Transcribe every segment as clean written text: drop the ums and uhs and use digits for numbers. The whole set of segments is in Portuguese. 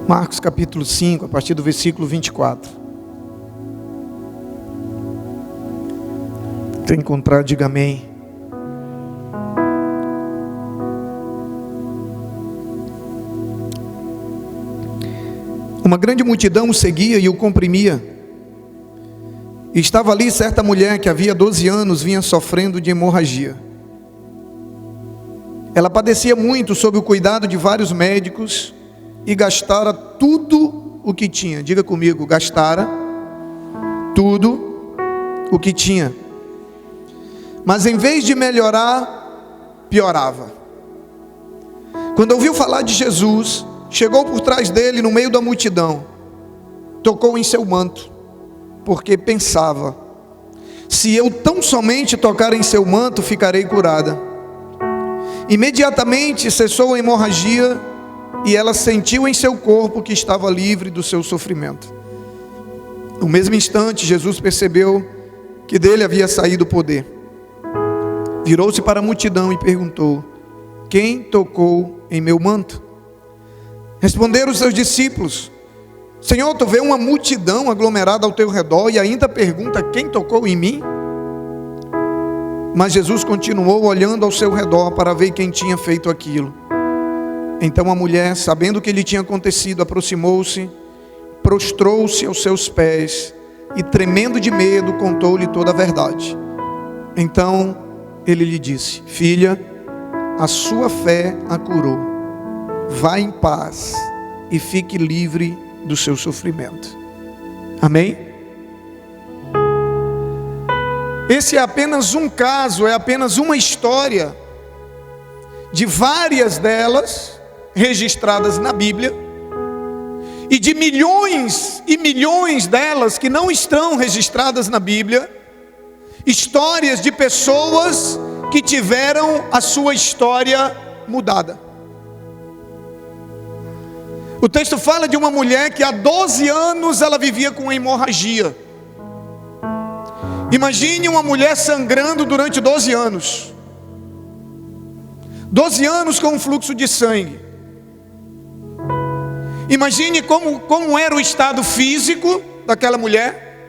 Marcos capítulo 5, a partir do versículo 24. Quem encontrar, diga amém. Uma grande multidão o seguia e o comprimia. E estava ali certa mulher que havia 12 anos vinha sofrendo de hemorragia. Ela padecia muito sob o cuidado de vários médicos e gastara tudo o que tinha. Diga comigo, gastara tudo o que tinha. Mas em vez de melhorar, piorava. Quando ouviu falar de Jesus, chegou por trás dele no meio da multidão, tocou em seu manto, porque pensava: se eu tão somente tocar em seu manto, ficarei curada. Imediatamente cessou a hemorragia e ela sentiu em seu corpo que estava livre do seu sofrimento. No mesmo instante, Jesus percebeu que dele havia saído o poder. Virou-se para a multidão e perguntou: quem tocou em meu manto? Responderam os seus discípulos: Senhor, tu vê uma multidão aglomerada ao teu redor e ainda pergunta: quem tocou em mim? Mas Jesus continuou olhando ao seu redor para ver quem tinha feito aquilo. Então a mulher, sabendo o que lhe tinha acontecido, aproximou-se, prostrou-se aos seus pés e, tremendo de medo, contou-lhe toda a verdade. Então ele lhe disse: filha, a sua fé a curou. Vá em paz e fique livre do seu sofrimento. Amém? Esse é apenas um caso, é apenas uma história de várias delas registradas na Bíblia e de milhões e milhões delas que não estão registradas na Bíblia. Histórias de pessoas que tiveram a sua história mudada. O texto fala de uma mulher que há 12 anos ela vivia com hemorragia. Imagine uma mulher sangrando durante 12 anos. 12 anos com um fluxo de sangue. Imagine como era o estado físico daquela mulher,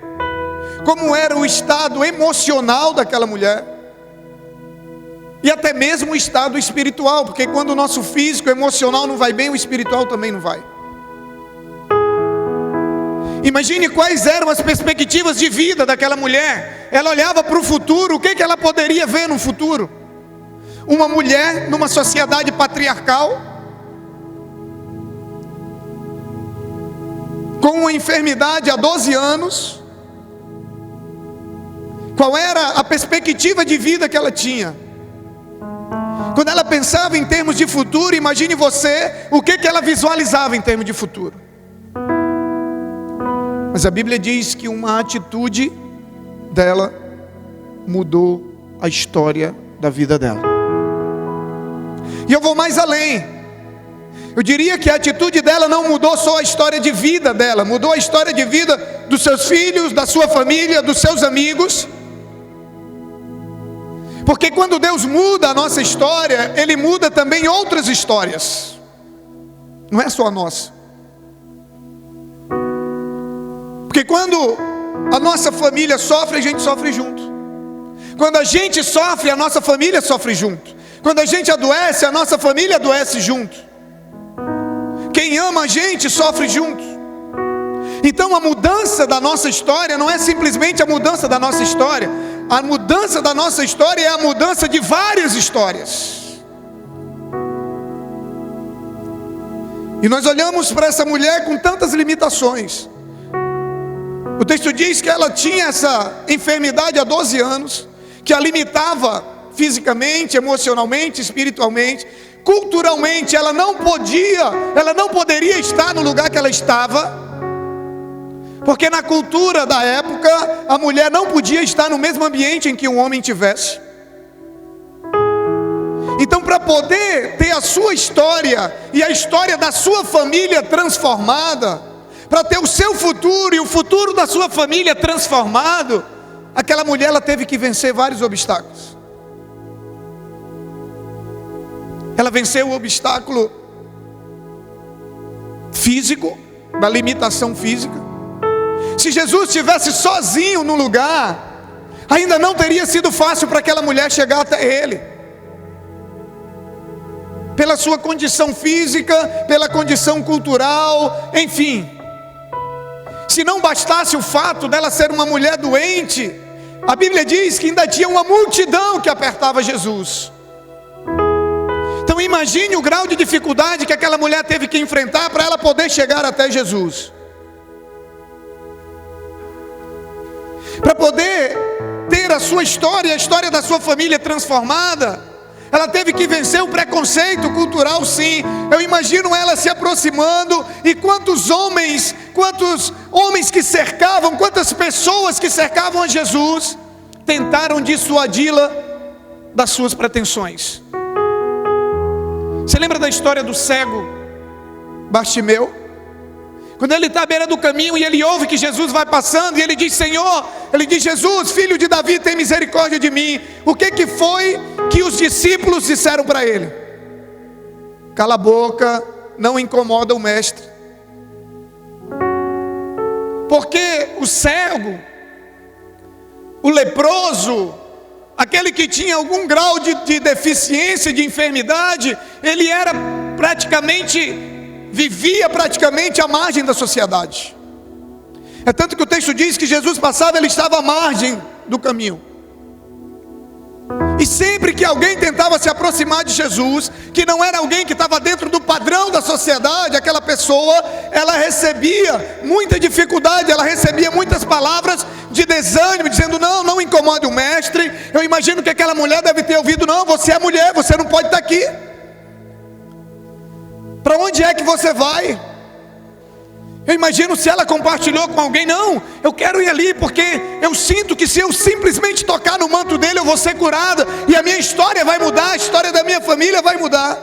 como era o estado emocional daquela mulher, e até mesmo o estado espiritual, porque quando o nosso físico, emocional não vai bem, o espiritual também não vai. Imagine quais eram as perspectivas de vida daquela mulher. Ela olhava para o futuro, o que ela poderia ver no futuro? Uma mulher numa sociedade patriarcal, com uma enfermidade há 12 anos. Qual era a perspectiva de vida que ela tinha? Quando ela pensava em termos de futuro, imagine você o que ela visualizava em termos de futuro. Mas a Bíblia diz que uma atitude dela mudou a história da vida dela. E eu vou mais além. Eu diria que a atitude dela não mudou só a história de vida dela, mudou a história de vida dos seus filhos, da sua família, dos seus amigos. Porque quando Deus muda a nossa história, Ele muda também outras histórias. Não é só a nossa. Porque quando a nossa família sofre, a gente sofre junto. Quando a gente sofre, a nossa família sofre junto. Quando a gente adoece, a nossa família adoece junto. Quem ama a gente sofre junto. Então a mudança da nossa história não é simplesmente a mudança da nossa história. A mudança da nossa história é a mudança de várias histórias. E nós olhamos para essa mulher com tantas limitações. O texto diz que ela tinha essa enfermidade há 12 anos, que a limitava fisicamente, emocionalmente, espiritualmente. Culturalmente ela não poderia estar no lugar que ela estava, porque na cultura da época a mulher não podia estar no mesmo ambiente em que um homem tivesse. Então, para poder ter a sua história e a história da sua família transformada, para ter o seu futuro e o futuro da sua família transformado, aquela mulher ela teve que vencer vários obstáculos. Ela venceu o obstáculo físico, da limitação física. Se Jesus estivesse sozinho no lugar, ainda não teria sido fácil para aquela mulher chegar até ele. Pela sua condição física, pela condição cultural, enfim. Se não bastasse o fato dela ser uma mulher doente, a Bíblia diz que ainda tinha uma multidão que apertava Jesus. Então imagine o grau de dificuldade que aquela mulher teve que enfrentar para ela poder chegar até Jesus. Para poder ter a sua história, a história da sua família transformada, ela teve que vencer o preconceito cultural, sim. Eu imagino ela se aproximando, e quantos homens que cercavam, quantas pessoas que cercavam a Jesus, tentaram dissuadi-la das suas pretensões. Você lembra da história do cego Bartimeu? Quando ele está à beira do caminho e ele ouve que Jesus vai passando, e ele diz: Senhor, ele diz: Jesus, filho de Davi, tem misericórdia de mim. O que foi que os discípulos disseram para ele? Cala a boca, não incomoda o mestre. Porque o cego, o leproso, aquele que tinha algum grau de deficiência, de enfermidade, ele era vivia praticamente à margem da sociedade. É tanto que o texto diz que Jesus passava, ele estava à margem do caminho. E sempre que alguém tentava se aproximar de Jesus, que não era alguém que estava dentro do padrão da sociedade, aquela pessoa, ela recebia muita dificuldade, ela recebia muitas palavras de desânimo, dizendo: não incomode o mestre. Eu imagino que aquela mulher deve ter ouvido: não, você é mulher, você não pode estar aqui. Para onde é que você vai? Eu imagino se ela compartilhou com alguém: não, eu quero ir ali porque eu sinto que se eu simplesmente tocar no manto dele eu vou ser curada, e a minha história vai mudar, a história da minha família vai mudar.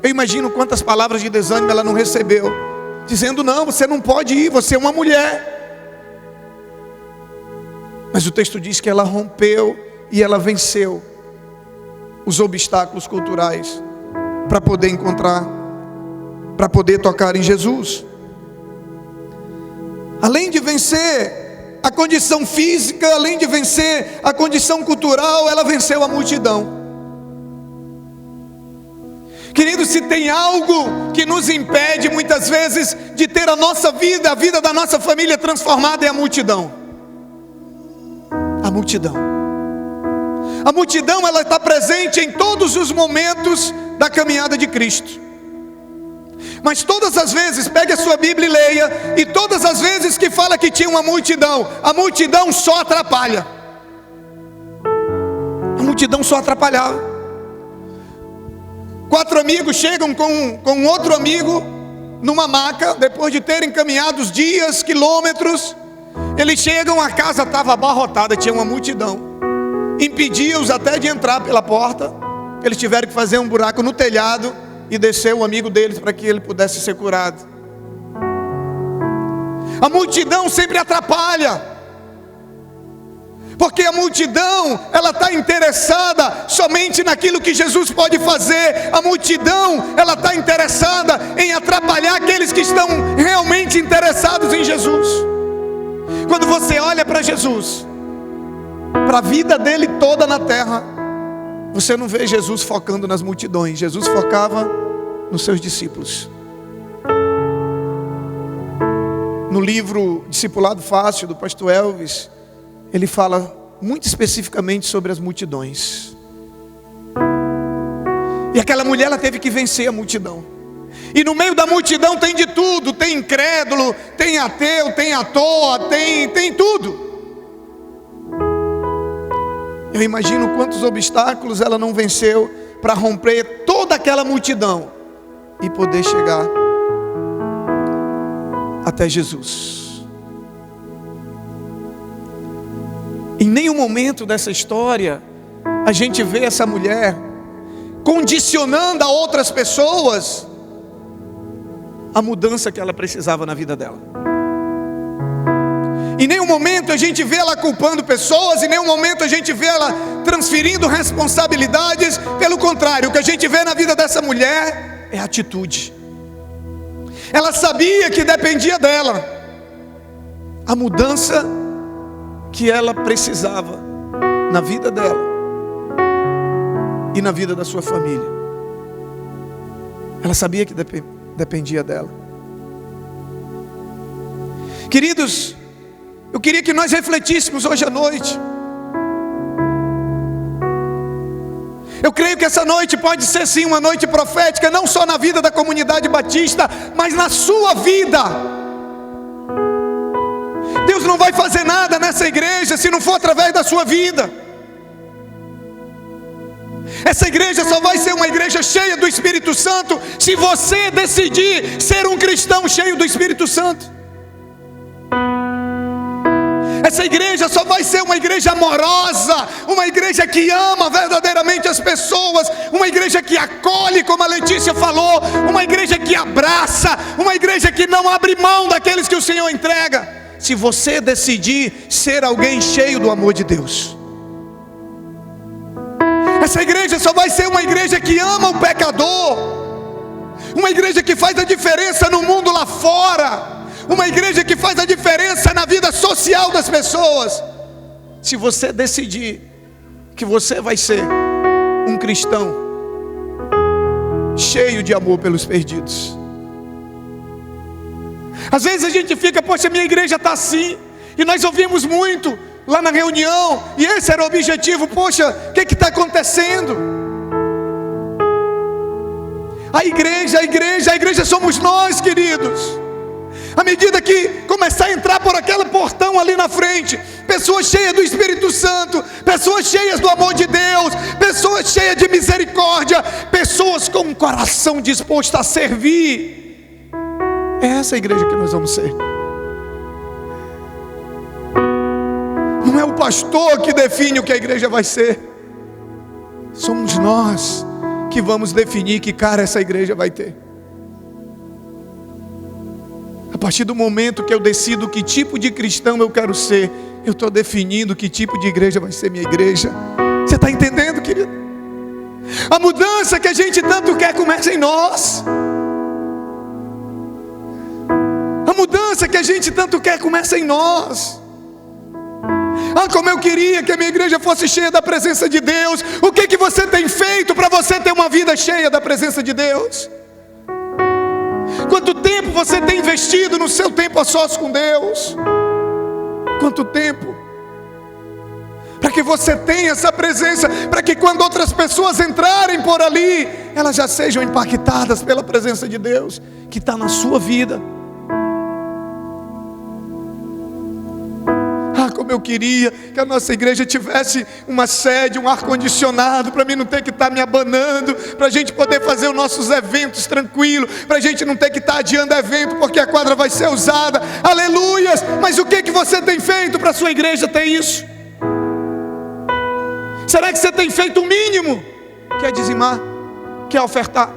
Eu imagino quantas palavras de desânimo ela não recebeu, dizendo: não, você não pode ir, você é uma mulher. Mas o texto diz que ela rompeu e ela venceu os obstáculos culturais para poder tocar em Jesus. Além de vencer a condição física, além de vencer a condição cultural, ela venceu a multidão. Querido, se tem algo que nos impede muitas vezes de ter a nossa vida, a vida da nossa família transformada, é a multidão. A multidão. A multidão, ela está presente em todos os momentos da caminhada de Cristo. Mas todas as vezes, pegue a sua Bíblia e leia, e todas as vezes que fala que tinha uma multidão, a multidão só atrapalha. A multidão só atrapalhava. 4 amigos chegam com outro amigo numa maca, depois de terem caminhado dias, quilômetros. Eles chegam, a casa estava abarrotada, tinha uma multidão, impedia-os até de entrar pela porta. Eles tiveram que fazer um buraco no telhado e descer o amigo deles para que ele pudesse ser curado. A multidão sempre atrapalha, porque a multidão, ela está interessada somente naquilo que Jesus pode fazer. A multidão, ela está interessada em atrapalhar aqueles que estão realmente interessados em Jesus. Quando você olha para Jesus, para a vida dele toda na terra, você não vê Jesus focando nas multidões. Jesus focava nos seus discípulos. No livro Discipulado Fácil, do pastor Elvis, ele fala muito especificamente sobre as multidões. E aquela mulher, ela teve que vencer a multidão. E no meio da multidão tem de tudo. Tem incrédulo, tem ateu, tem à toa, tem tudo. Eu imagino quantos obstáculos ela não venceu para romper toda aquela multidão e poder chegar até Jesus. Em nenhum momento dessa história a gente vê essa mulher condicionando a outras pessoas a mudança que ela precisava na vida dela. Em nenhum momento a gente vê ela culpando pessoas, em nenhum momento a gente vê ela transferindo responsabilidades. Pelo contrário, o que a gente vê na vida dessa mulher é atitude. Ela sabia que dependia dela a mudança que ela precisava na vida dela e na vida da sua família. Ela sabia que dependia dela. Queridos, eu queria que nós refletíssemos hoje à noite. Eu creio que essa noite pode ser sim uma noite profética, não só na vida da comunidade batista, mas na sua vida. Deus não vai fazer nada nessa igreja se não for através da sua vida. Essa igreja só vai ser uma igreja cheia do Espírito Santo se você decidir ser um cristão cheio do Espírito Santo. Essa igreja só vai ser uma igreja amorosa, uma igreja que ama verdadeiramente as pessoas, uma igreja que acolhe, como a Letícia falou, uma igreja que abraça, uma igreja que não abre mão daqueles que o Senhor entrega, se você decidir ser alguém cheio do amor de Deus. Essa igreja só vai ser uma igreja que ama o pecador, uma igreja que faz a diferença no mundo lá fora, uma igreja que faz a diferença na vida social das pessoas, se você decidir que você vai ser um cristão cheio de amor pelos perdidos. Às vezes a gente fica, poxa, minha igreja está assim, e nós ouvimos muito lá na reunião, e esse era o objetivo, poxa, o que está acontecendo? A igreja somos nós, queridos. À medida que começar a entrar por aquele portão ali na frente, pessoas cheias do Espírito Santo, pessoas cheias do amor de Deus, pessoas cheias de misericórdia, pessoas com um coração disposto a servir, é essa igreja que nós vamos ser. Não é o pastor que define o que a igreja vai ser, somos nós que vamos definir que cara essa igreja vai ter. A partir do momento que eu decido que tipo de cristão eu quero ser, eu estou definindo que tipo de igreja vai ser minha igreja. Você está entendendo, querido? A mudança que a gente tanto quer começa em nós. A mudança que a gente tanto quer começa em nós. Ah, como eu queria que a minha igreja fosse cheia da presença de Deus. O que você tem feito para você ter uma vida cheia da presença de Deus? Quanto tempo você tem investido no seu tempo a sós com Deus? Quanto tempo? Para que você tenha essa presença, para que quando outras pessoas entrarem por ali, elas já sejam impactadas pela presença de Deus que está na sua vida. Ah, como eu queria que a nossa igreja tivesse uma sede, um ar-condicionado, para mim não ter que estar me abanando, para a gente poder fazer os nossos eventos tranquilo, para a gente não ter que estar adiando evento, porque a quadra vai ser usada, aleluias. Mas o que você tem feito para a sua igreja ter isso? Será que você tem feito o mínimo? Quer dizimar? Quer ofertar?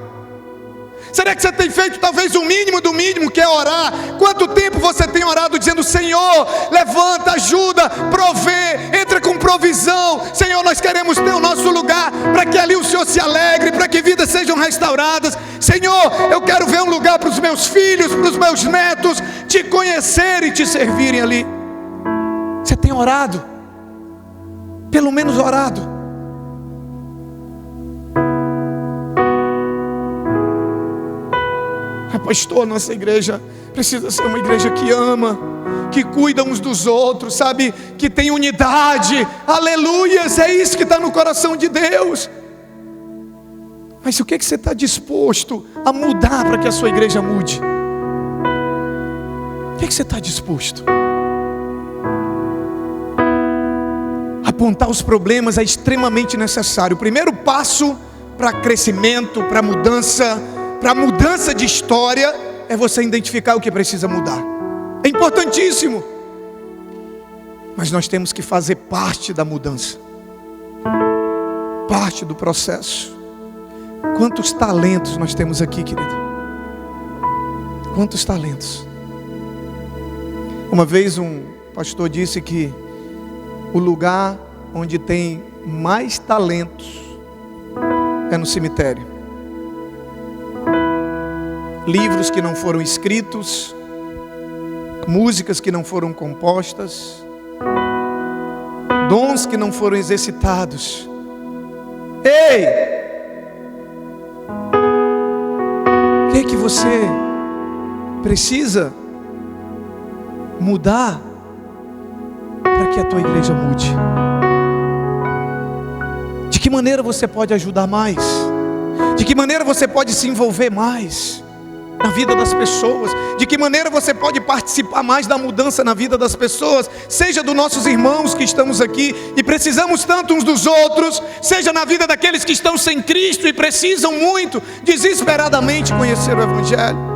Será que você tem feito talvez o mínimo do mínimo, que é orar? Quanto tempo você tem orado dizendo: Senhor, levanta, ajuda, provê, entra com provisão. Senhor, nós queremos ter o nosso lugar, para que ali o Senhor se alegre, para que vidas sejam restauradas. Senhor, eu quero ver um lugar para os meus filhos, para os meus netos, te conhecerem e te servirem ali. Você tem orado? Pelo menos orado. Pastor, nossa igreja precisa ser uma igreja que ama, que cuida uns dos outros, sabe? Que tem unidade, aleluias, é isso que está no coração de Deus. Mas o que você está disposto a mudar para que a sua igreja mude? O que você está disposto? Apontar os problemas é extremamente necessário. O primeiro passo para crescimento, para mudança de história, é você identificar o que precisa mudar. É importantíssimo. Mas nós temos que fazer parte da mudança, parte do processo. Quantos talentos nós temos aqui, querido? Quantos talentos? Uma vez um pastor disse que o lugar onde tem mais talentos é no cemitério. livros que não foram escritos, músicas que não foram compostas, dons que não foram exercitados. Ei! O que é que você precisa mudar para que a tua igreja mude? De que maneira você pode ajudar mais? De que maneira você pode se envolver mais na vida das pessoas? De que maneira você pode participar mais da mudança na vida das pessoas? Seja dos nossos irmãos que estamos aqui e precisamos tanto uns dos outros, seja na vida daqueles que estão sem Cristo e precisam muito, desesperadamente, conhecer o Evangelho.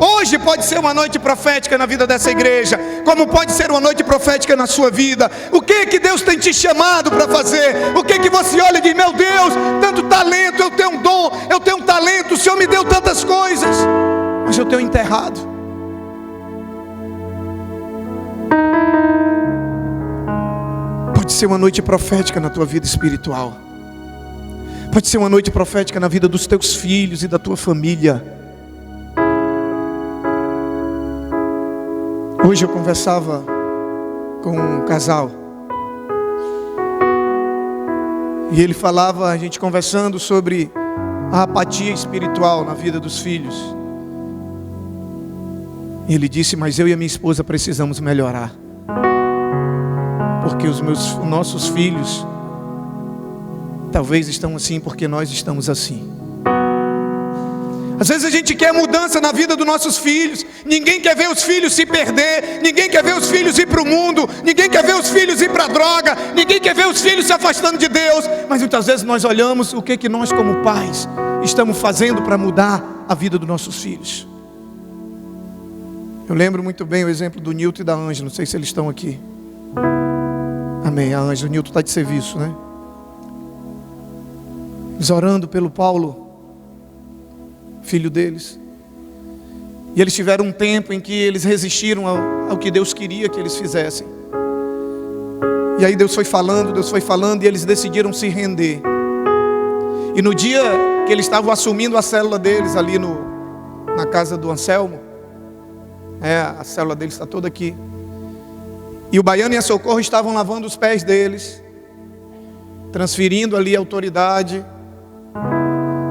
Hoje pode ser uma noite profética na vida dessa igreja, como pode ser uma noite profética na sua vida. O que é que Deus tem te chamado para fazer? O que é que você olha e diz: meu Deus, tanto talento, eu tenho um dom, eu tenho um talento, o Senhor me deu tantas coisas, mas eu tenho enterrado. Pode ser uma noite profética na tua vida espiritual, pode ser uma noite profética na vida dos teus filhos e da tua família. Hoje eu conversava com um casal e ele falava, a gente conversando sobre a apatia espiritual na vida dos filhos. E ele disse: mas eu e a minha esposa precisamos melhorar, porque os nossos filhos talvez estão assim porque nós estamos assim. Às vezes a gente quer mudança na vida dos nossos filhos. Ninguém quer ver os filhos se perder. Ninguém quer ver os filhos ir para o mundo. Ninguém quer ver os filhos ir para a droga. Ninguém quer ver os filhos se afastando de Deus. Mas muitas vezes nós olhamos o que nós como pais estamos fazendo para mudar a vida dos nossos filhos. Eu lembro muito bem o exemplo do Nilton e da Ângela. Não sei se eles estão aqui. Amém. A Ângela, o Nilton está de serviço, né? Eles orando pelo Paulo, filho deles. E eles tiveram um tempo em que eles resistiram ao que Deus queria que eles fizessem. E aí Deus foi falando e eles decidiram se render. E no dia que eles estavam assumindo a célula deles ali na casa do Anselmo, a célula deles está toda aqui, e o Baiano e a Socorro estavam lavando os pés deles, transferindo ali a autoridade,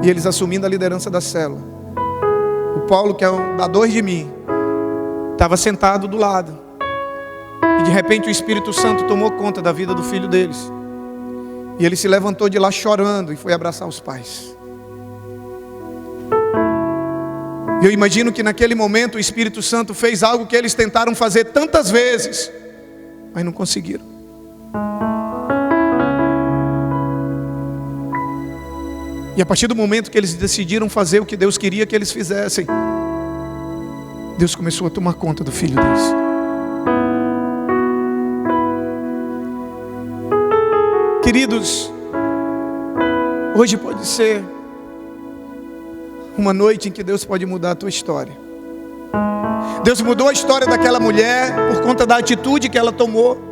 e eles assumindo a liderança da célula. O Paulo, que é um dador de mim, estava sentado do lado. E de repente o Espírito Santo tomou conta da vida do filho deles. E ele se levantou de lá chorando e foi abraçar os pais. E eu imagino que naquele momento o Espírito Santo fez algo que eles tentaram fazer tantas vezes, mas não conseguiram. E a partir do momento que eles decidiram fazer o que Deus queria que eles fizessem, Deus começou a tomar conta do filho deles. Queridos, hoje pode ser uma noite em que Deus pode mudar a tua história. Deus mudou a história daquela mulher por conta da atitude que ela tomou.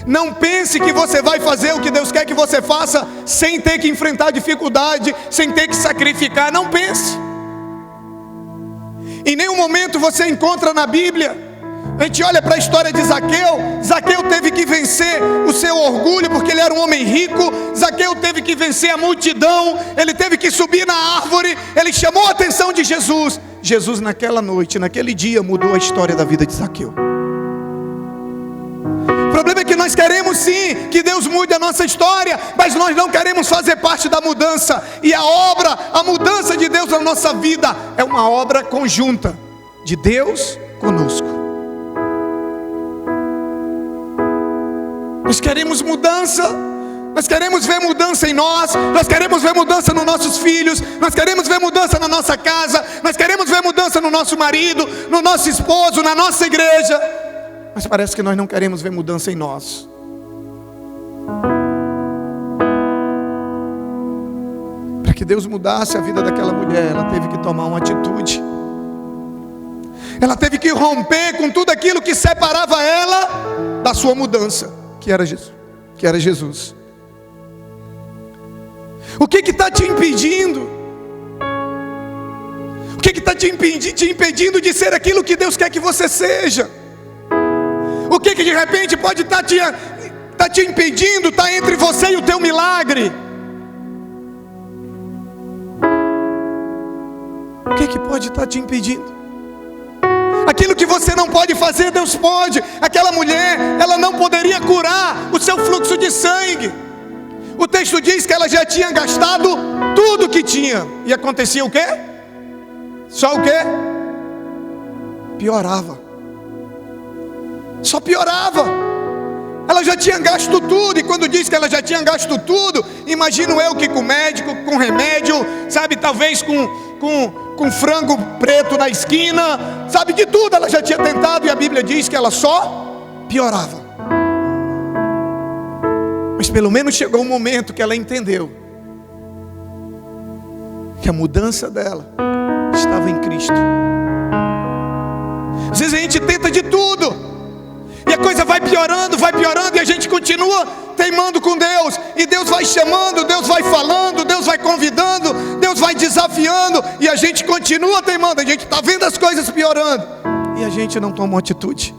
Não pense que você vai fazer o que Deus quer que você faça sem ter que enfrentar dificuldade, sem ter que sacrificar. Não pense. Em nenhum momento você encontra na Bíblia. A gente olha para a história de Zaqueu. Zaqueu teve que vencer o seu orgulho porque ele era um homem rico. Zaqueu teve que vencer a multidão. Ele teve que subir na árvore. Ele chamou a atenção de Jesus. Jesus naquela noite, naquele dia, mudou a história da vida de Zaqueu. O problema é que nós queremos sim que Deus mude a nossa história, mas nós não queremos fazer parte da mudança. E a mudança de Deus na nossa vida é uma obra conjunta de Deus conosco. Nós queremos mudança, nós queremos ver mudança em nós queremos ver mudança nos nossos filhos, nós queremos ver mudança na nossa casa, nós queremos ver mudança no nosso marido, no nosso esposo, na nossa igreja. Mas parece que nós não queremos ver mudança em nós. Para que Deus mudasse a vida daquela mulher, ela teve que tomar uma atitude. Ela teve que romper com tudo aquilo que separava ela da sua mudança, que era Jesus. O que está te impedindo? O que está está te impedindo de ser aquilo que Deus quer que você seja? O que de repente pode estar te impedindo, está entre você e o teu milagre? O que pode estar te impedindo? Aquilo que você não pode fazer, Deus pode. Aquela mulher, ela não poderia curar o seu fluxo de sangue. O texto diz que ela já tinha gastado tudo que tinha. E acontecia o quê? Só o quê? Piorava. Só piorava. Ela já tinha gasto tudo. E quando diz que ela já tinha gasto tudo, imagino eu que com médico, com remédio, sabe, talvez com frango preto na esquina, sabe, de tudo ela já tinha tentado. E a Bíblia diz que ela só piorava. Mas pelo menos chegou um momento que ela entendeu que a mudança dela estava em Cristo. Às vezes a gente tenta de tudo, e a coisa vai piorando, e a gente continua teimando com Deus. E Deus vai chamando, Deus vai falando, Deus vai convidando, Deus vai desafiando, e a gente continua teimando. A gente está vendo as coisas piorando, e a gente não toma uma atitude.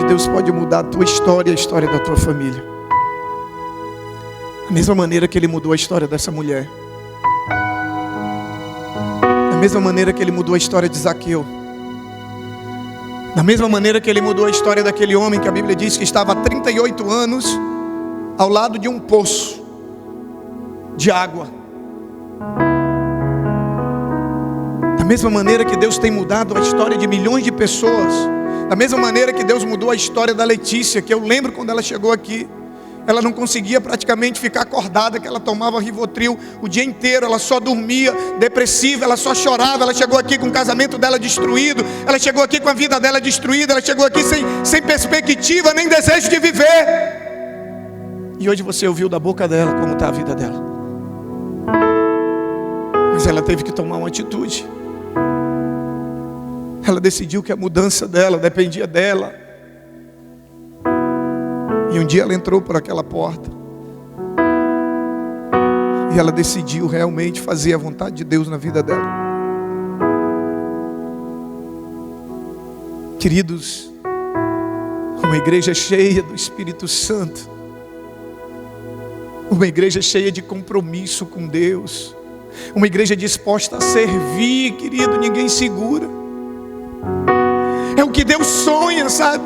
Deus pode mudar a tua história e a história da tua família. Da mesma maneira que Ele mudou a história dessa mulher. Da mesma maneira que Ele mudou a história de Zaqueu. Da mesma maneira que Ele mudou a história daquele homem que a Bíblia diz que estava há 38 anos ao lado de um poço de água. Da mesma maneira que Deus tem mudado a história de milhões de pessoas. Da mesma maneira que Deus mudou a história da Letícia, que eu lembro quando ela chegou aqui, ela não conseguia praticamente ficar acordada, que ela tomava Rivotril o dia inteiro, ela só dormia, depressiva, ela só chorava. Ela chegou aqui com o casamento dela destruído, ela chegou aqui com a vida dela destruída, ela chegou aqui sem perspectiva, nem desejo de viver. E hoje você ouviu da boca dela como está a vida dela. Mas ela teve que tomar uma atitude. Ela decidiu que a mudança dela dependia dela. E um dia ela entrou por aquela porta, e ela decidiu realmente fazer a vontade de Deus na vida dela. Queridos, uma igreja cheia do Espírito Santo, uma igreja cheia de compromisso com Deus, uma igreja disposta a servir, querido, ninguém segura. É o que Deus sonha, sabe?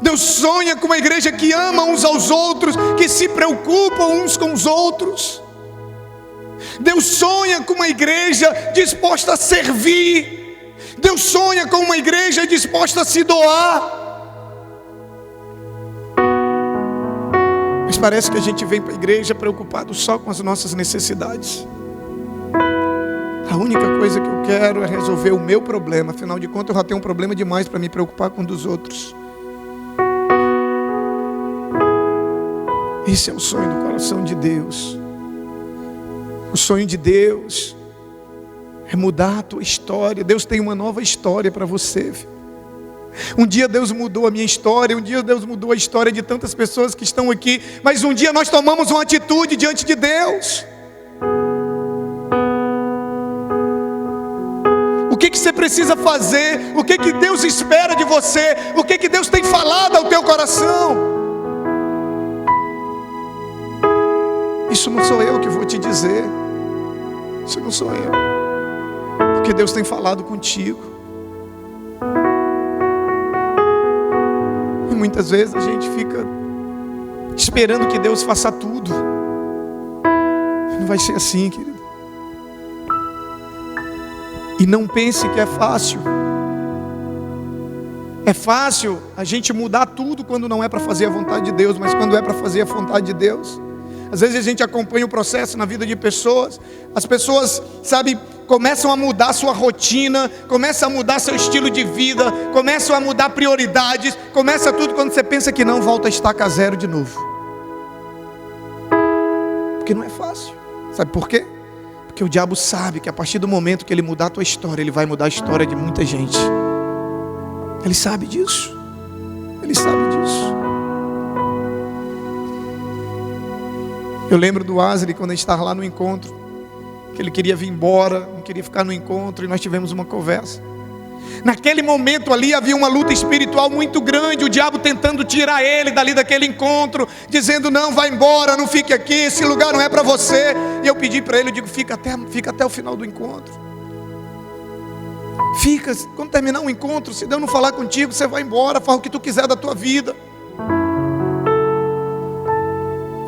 Deus sonha com uma igreja que ama uns aos outros, que se preocupa uns com os outros. Deus sonha com uma igreja disposta a servir. Deus sonha com uma igreja disposta a se doar. Mas parece que a gente vem para a igreja preocupado só com as nossas necessidades. A única coisa que eu quero é resolver o meu problema. Afinal de contas, eu já tenho um problema demais para me preocupar com um dos outros. Esse é o sonho do coração de Deus. O sonho de Deus é mudar a tua história. Deus tem uma nova história para você. Um dia Deus mudou a minha história, um dia Deus mudou a história de tantas pessoas que estão aqui, mas um dia nós tomamos uma atitude diante de Deus. O que você precisa fazer? O que Deus espera de você? O que Deus tem falado ao teu coração? Isso não sou eu que vou te dizer. Isso não sou eu. Porque Deus tem falado contigo. E muitas vezes a gente fica esperando que Deus faça tudo. Não vai ser assim, querido. E não pense que é fácil. É fácil a gente mudar tudo quando não é para fazer a vontade de Deus, mas quando é para fazer a vontade de Deus. Às vezes a gente acompanha o processo na vida de pessoas. As pessoas, sabe, começam a mudar sua rotina, começam a mudar seu estilo de vida, começam a mudar prioridades, começa tudo quando você pensa que não, volta a estaca zero de novo. Porque não é fácil. Sabe por quê? Porque o diabo sabe que a partir do momento que ele mudar a tua história, ele vai mudar a história de muita gente. Ele sabe disso. Ele sabe disso. Eu lembro do Wesley quando a gente estava lá no encontro, que ele queria vir embora, não queria ficar no encontro, e nós tivemos uma conversa. Naquele momento ali havia uma luta espiritual muito grande, o diabo tentando tirar ele dali daquele encontro, dizendo: não, vai embora, não fique aqui, esse lugar não é para você. E eu pedi para ele, eu digo: fica até o final do encontro. Fica, quando terminar o encontro, se Deus não falar contigo, você vai embora, faz o que tu quiser da tua vida.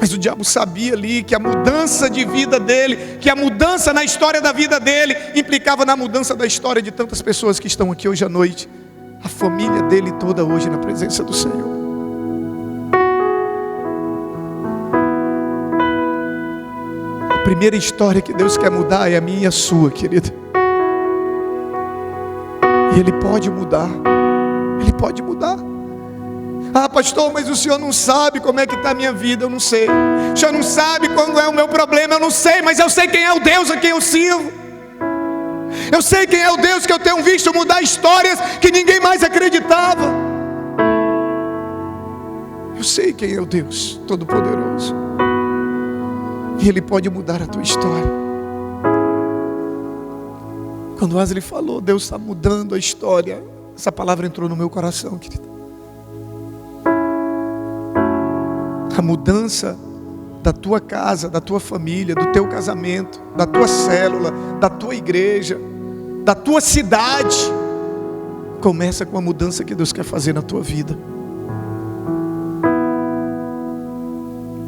Mas o diabo sabia ali que a mudança de vida dele, que a mudança na história da vida dele, implicava na mudança da história de tantas pessoas que estão aqui hoje à noite. A família dele toda hoje na presença do Senhor. A primeira história que Deus quer mudar é a minha e a sua, querida. E Ele pode mudar. Ele pode mudar. Ah, pastor, mas o senhor não sabe como é que está a minha vida. Eu não sei. O senhor não sabe quando é o meu problema. Eu não sei, mas eu sei quem é o Deus a quem eu sirvo. Eu sei quem é o Deus que eu tenho visto mudar histórias que ninguém mais acreditava. Eu sei quem é o Deus Todo-Poderoso. E Ele pode mudar a tua história. Quando Wesley falou, Deus está mudando a história, essa palavra entrou no meu coração, querido. A mudança da tua casa, da tua família, do teu casamento, da tua célula, da tua igreja, da tua cidade, começa com a mudança que Deus quer fazer na tua vida.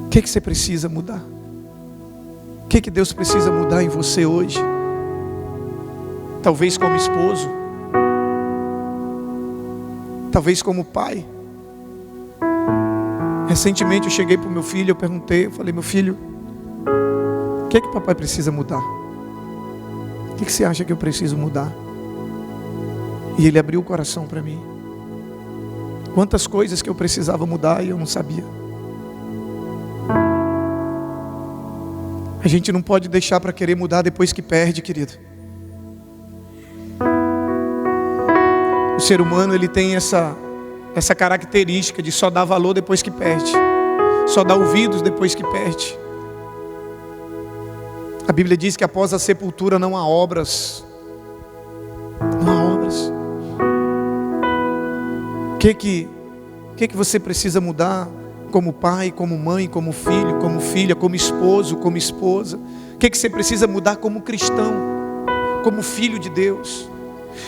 O que você precisa mudar? O que Deus precisa mudar em você hoje? Talvez como esposo, talvez como pai. Recentemente eu cheguei para o meu filho, eu perguntei, eu falei: meu filho, o que papai precisa mudar? O que você acha que eu preciso mudar? E ele abriu o coração para mim. Quantas coisas que eu precisava mudar e eu não sabia. A gente não pode deixar para querer mudar depois que perde, querido. O ser humano, ele tem essa característica de só dar valor depois que perde, só dar ouvidos depois que perde. A Bíblia diz que após a sepultura não há obras. Não há obras. O que você precisa mudar como pai, como mãe, como filho, como filha, como esposo, como esposa? O que você precisa mudar como cristão, como filho de Deus?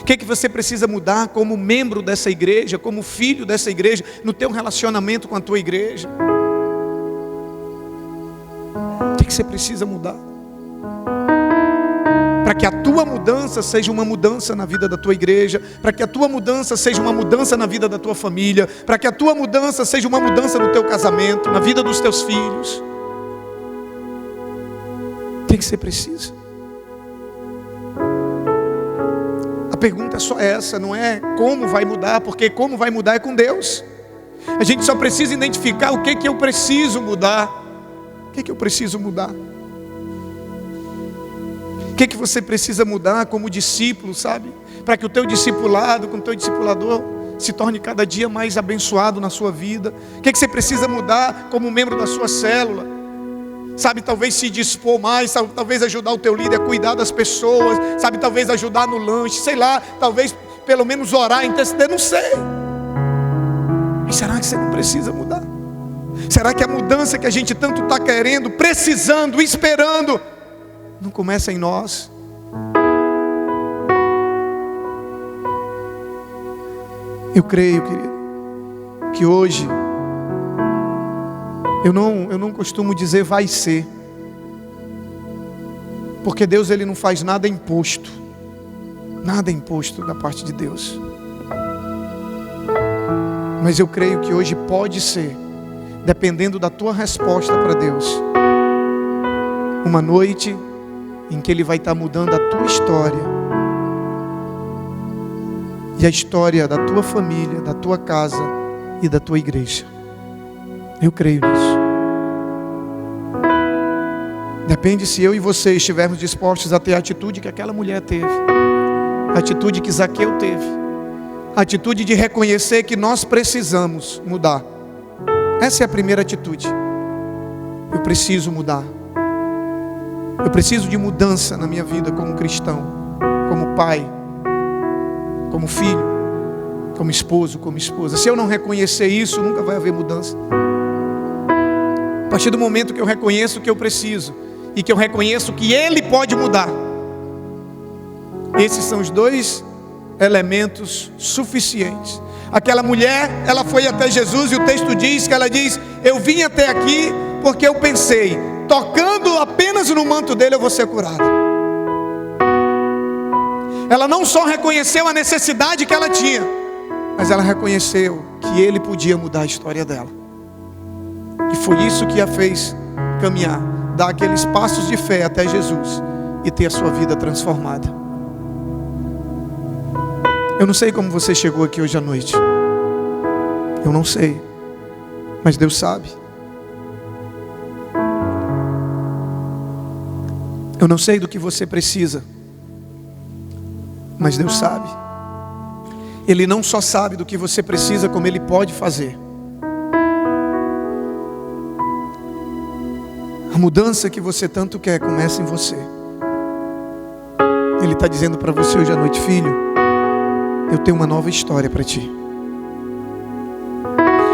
O que você precisa mudar como membro dessa igreja, como filho dessa igreja, no teu relacionamento com a tua igreja? O que você precisa mudar? Para que a tua mudança seja uma mudança na vida da tua igreja, para que a tua mudança seja uma mudança na vida da tua família, para que a tua mudança seja uma mudança no teu casamento, na vida dos teus filhos. O que você precisa? A pergunta é só essa, não é como vai mudar, porque como vai mudar é com Deus. A gente só precisa identificar o que eu preciso mudar. O que eu preciso mudar? O que você precisa mudar como discípulo, sabe? Para que o teu discipulado, com o teu discipulador, se torne cada dia mais abençoado na sua vida. O que você precisa mudar como membro da sua célula? Sabe, talvez se dispor mais, sabe, talvez ajudar o teu líder a cuidar das pessoas, sabe, talvez ajudar no lanche, sei lá, talvez pelo menos orar, interceder, não sei. Mas será que você não precisa mudar? Será que a mudança que a gente tanto está querendo, precisando, esperando, não começa em nós? Eu creio, querido, que hoje eu não costumo dizer vai ser, porque Deus, Ele não faz nada imposto, nada imposto da parte de Deus. Mas eu creio que hoje pode ser, dependendo da tua resposta para Deus, uma noite em que Ele vai estar mudando a tua história e a história da tua família, da tua casa e da tua igreja. Eu creio nisso. Depende se eu e você estivermos dispostos a ter a atitude que aquela mulher teve, a atitude que Zaqueu teve, a atitude de reconhecer que nós precisamos mudar. Essa é a primeira atitude. Eu preciso mudar. Eu preciso de mudança na minha vida como cristão, como pai, como filho, como esposo, como esposa. Se eu não reconhecer isso, nunca vai haver mudança. A partir do momento que eu reconheço o que eu preciso e que eu reconheço que Ele pode mudar, esses são os dois elementos suficientes. Aquela mulher, ela foi até Jesus e o texto diz que ela diz: eu vim até aqui porque eu pensei, tocando apenas no manto dele eu vou ser curada. Ela não só reconheceu a necessidade que ela tinha, mas ela reconheceu que Ele podia mudar a história dela. E foi isso que a fez caminhar, dar aqueles passos de fé até Jesus e ter a sua vida transformada. Eu não sei como você chegou aqui hoje à noite. Eu não sei, mas Deus sabe. Eu não sei do que você precisa, mas Deus sabe. Ele não só sabe do que você precisa, como Ele pode fazer. A mudança que você tanto quer começa em você. Ele está dizendo para você hoje à noite: filho, eu tenho uma nova história para ti.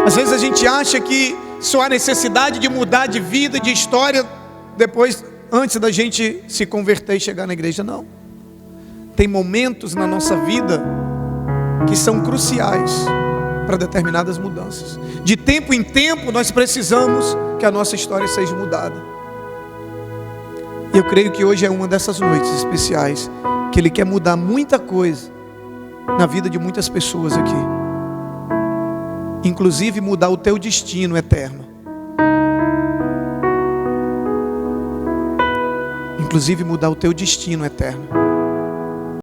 Às vezes a gente acha que só há necessidade de mudar de vida, de história, antes da gente se converter e chegar na igreja. Não. Tem momentos na nossa vida que são cruciais para determinadas mudanças. De tempo em tempo nós precisamos que a nossa história seja mudada. E eu creio que hoje é uma dessas noites especiais que Ele quer mudar muita coisa na vida de muitas pessoas aqui, inclusive mudar o teu destino eterno. Inclusive mudar o teu destino eterno.